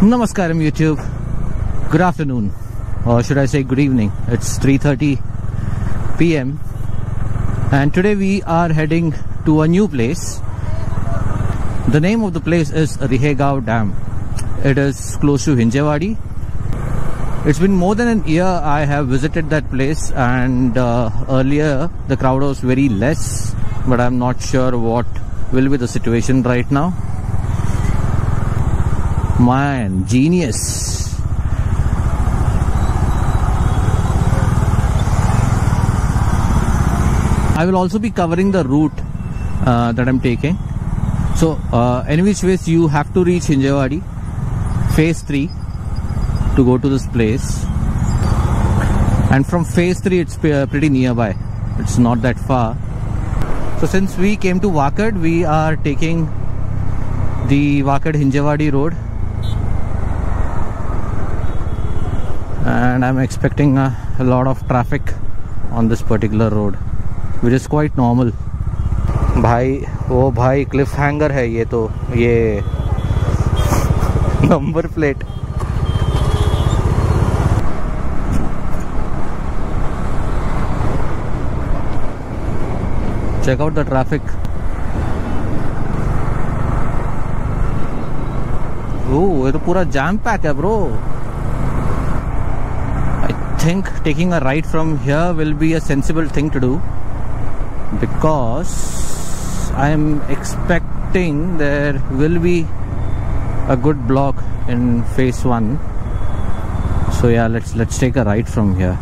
Namaskaram YouTube. Good afternoon, or should I say good evening. It's 3:30 p.m. and today we are heading to a new place. The name of the place is Rihegaon Dam. It is close to Hinjewadi. It's been more than a year I have visited that place, and earlier the crowd was very less, but I'm not sure what will be the situation right now. Man, genius. I will also be covering the route that I'm taking. So any which ways you have to reach Hinjewadi phase 3 to go to this place, and from phase 3 it's pretty nearby. It's not that far. So since we came to Wakad, we are taking the Wakad Hinjewadi road, and I'm expecting a lot of traffic on this particular road, which is quite normal. भाई वो भाई Cliff hanger है ये, तो ये number plate. Check out the traffic. Oh, ये तो पूरा jam pack है bro. I think taking a ride from here will be a sensible thing to do, because I am expecting there will be a good block in phase 1. So yeah, let's take a ride from here.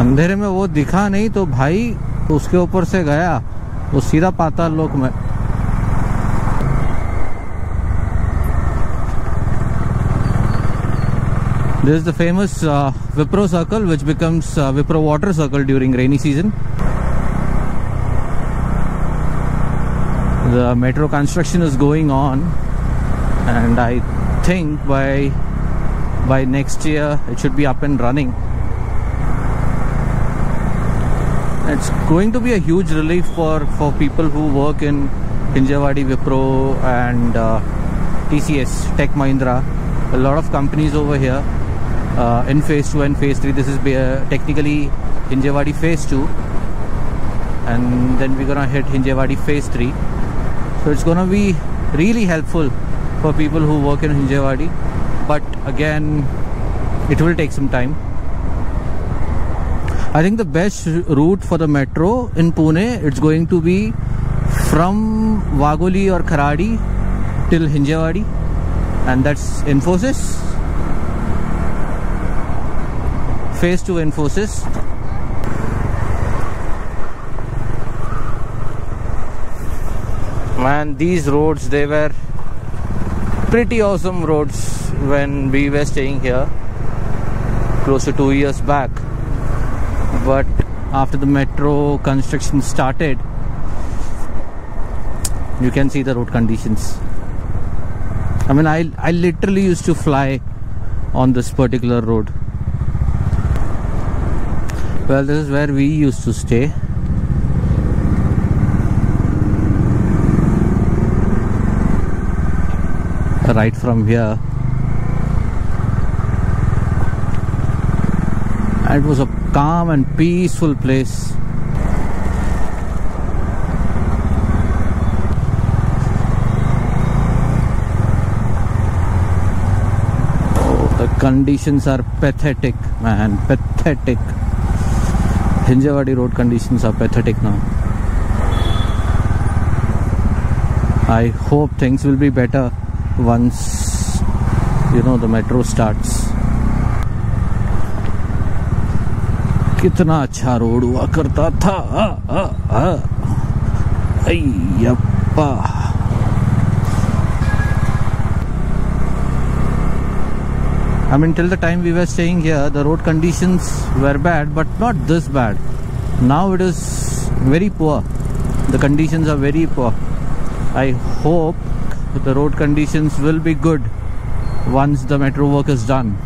अंधेरे में वो दिखा नहीं तो भाई उसके ऊपर से गया वो सीधा पाताल लोक में. This is the famous Wipro circle, which becomes Wipro water circle during rainy season. The metro construction is going on, and I think by next year it should be up and running. It's going to be a huge relief for people who work in Hinjewadi, Wipro and TCS, Tech Mahindra. A lot of companies over here in phase 2 and phase 3. This is technically Hinjewadi phase 2, and then we're gonna hit Hinjewadi phase 3. So it's gonna be really helpful for people who work in Hinjewadi, but again it will take some time. I think the best route for the metro in Pune, it's going to be from Wagholi or Kharadi till Hinjewadi, and that's Infosys. Phase 2 Infosys. Man, these roads, they were pretty awesome roads when we were staying here close to 2 years back. But after the metro construction started, you can see the road conditions. I mean, I literally used to fly on this particular road. Well, this is where we used to stay. Right from here. And it was a calm and peaceful place. Oh, the conditions are pathetic, man, pathetic. Hinjewadi road conditions are pathetic now. I hope things will be better once, the metro starts. कितना अच्छा road हुआ करता था. Ayyappa. I mean, till the time we were staying here, the road conditions were bad, but not this bad. Now it is very poor. The conditions are very poor. I hope the road conditions will be good once the metro work is done.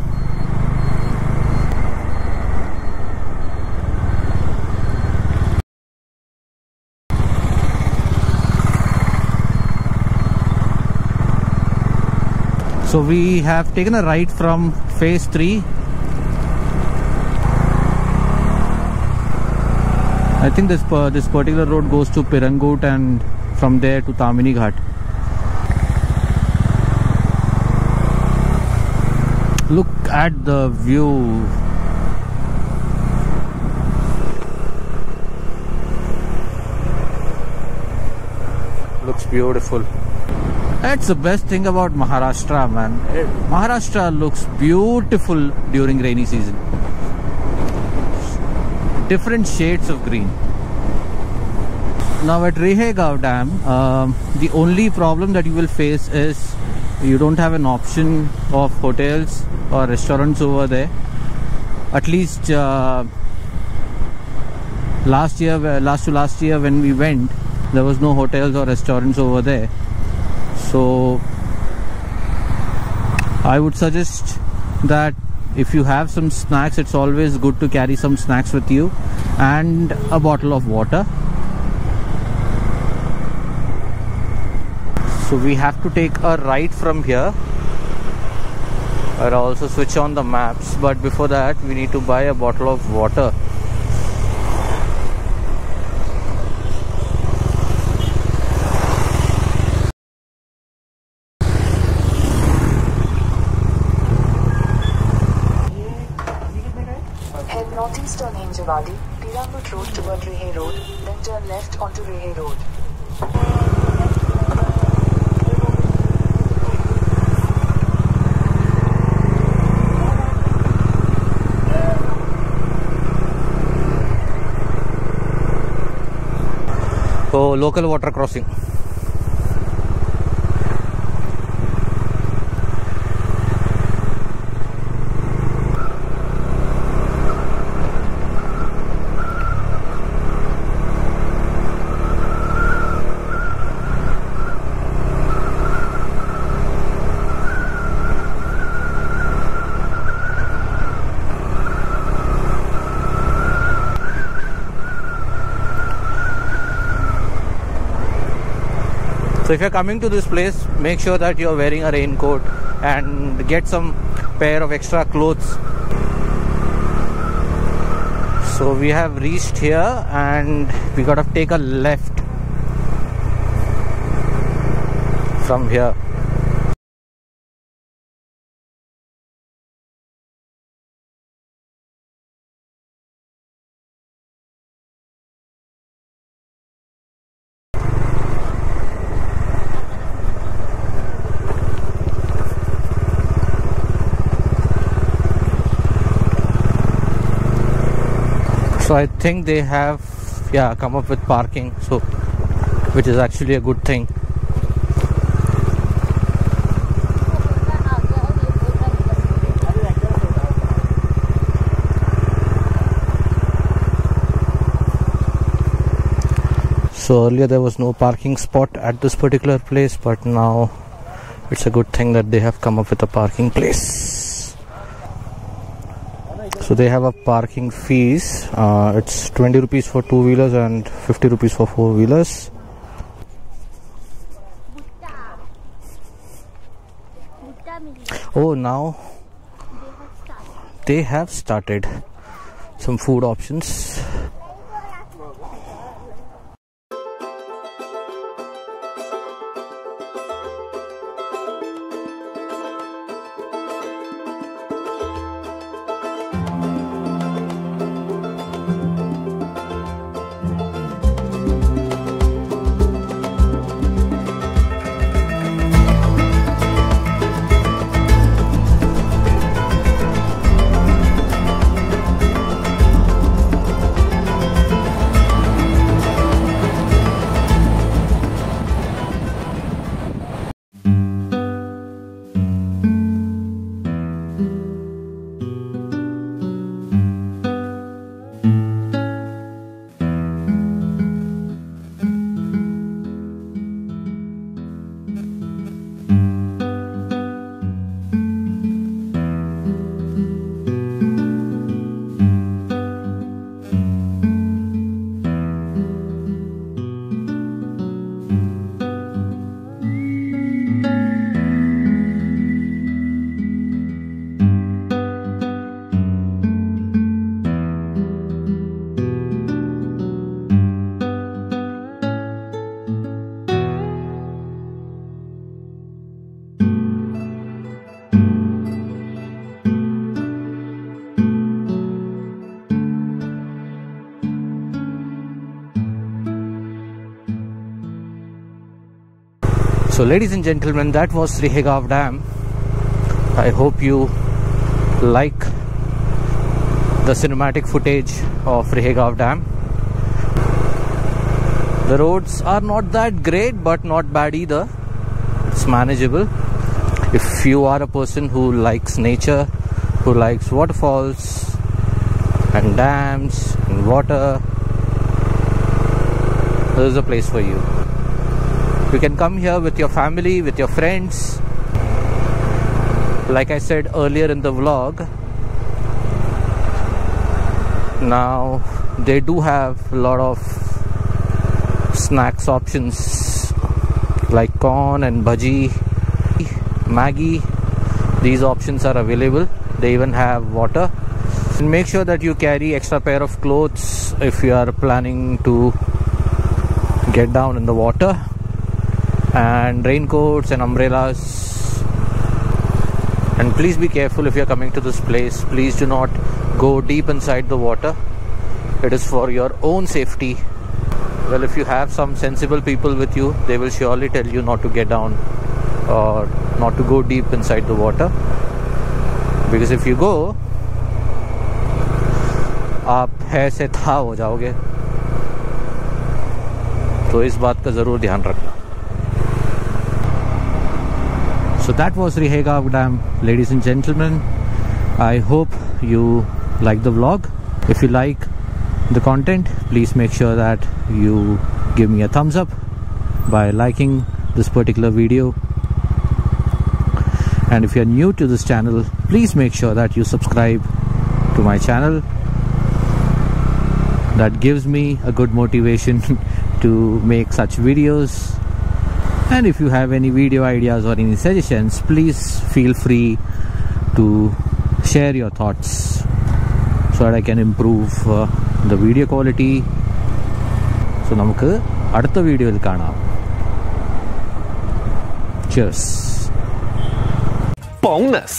So we have taken a right from phase 3. I think this particular road goes to Pirangut and from there to Tamini Ghat. Look at the view. Looks beautiful. That's the best thing about Maharashtra, man. Maharashtra looks beautiful during rainy season. Different shades of green. Now at Rehegaon Dam, the only problem that you will face is you don't have an option of hotels or restaurants over there. At least last to last year when we went, there was no hotels or restaurants over there. So I would suggest that if you have some snacks, it's always good to carry some snacks with you and a bottle of water. So we have to take a right from here. I'll also switch on the maps, but before that we need to buy a bottle of water. Head northeast on Hinjawadi, Pirangut Road toward Rehe Road, then turn left onto Rehe Road. Oh, local water crossing. So if you're coming to this place, make sure that you're wearing a raincoat and get some pair of extra clothes. So we have reached here and we gotta take a left from here. So I think they have come up with parking, so which is actually a good thing. So earlier there was no parking spot at this particular place, but now it's a good thing that they have come up with a parking place. So they have a parking fees. It's 20 rupees for 2-wheelers and 50 rupees for 4-wheelers. Oh, now they have started some food options. So ladies and gentlemen, that was Rihegav Dam. I hope you like the cinematic footage of Rihegav Dam. The roads are not that great, but not bad either. It's manageable. If you are a person who likes nature, who likes waterfalls and dams and water, this is a place for you. You can come here with your family, with your friends. Like I said earlier in the vlog, now they do have a lot of snacks options like corn and bhaji, Maggi. These options are available. They even have water. And make sure that you carry extra pair of clothes if you are planning to get down in the water, and raincoats and umbrellas. And please be careful if you are coming to this place. Please do not go deep inside the water. It is for your own safety. Well, if you have some sensible people with you, they will surely tell you not to get down or not to go deep inside the water. Because if you go, आप ऐसे था हो जाओगे. तो इस बात का ज़रूर ध्यान रखना. So that was Rihegav Dam, ladies and gentlemen. I hope you like the vlog. If you like the content, please make sure that you give me a thumbs up by liking this particular video. And if you're new to this channel, please make sure that you subscribe to my channel. That gives me a good motivation to make such videos. And if you have any video ideas or any suggestions, please feel free to share your thoughts so that I can improve the video quality. So നമുക്ക് അടുത്ത വീഡിയോയിൽ കാണാം. Cheers. Bonus.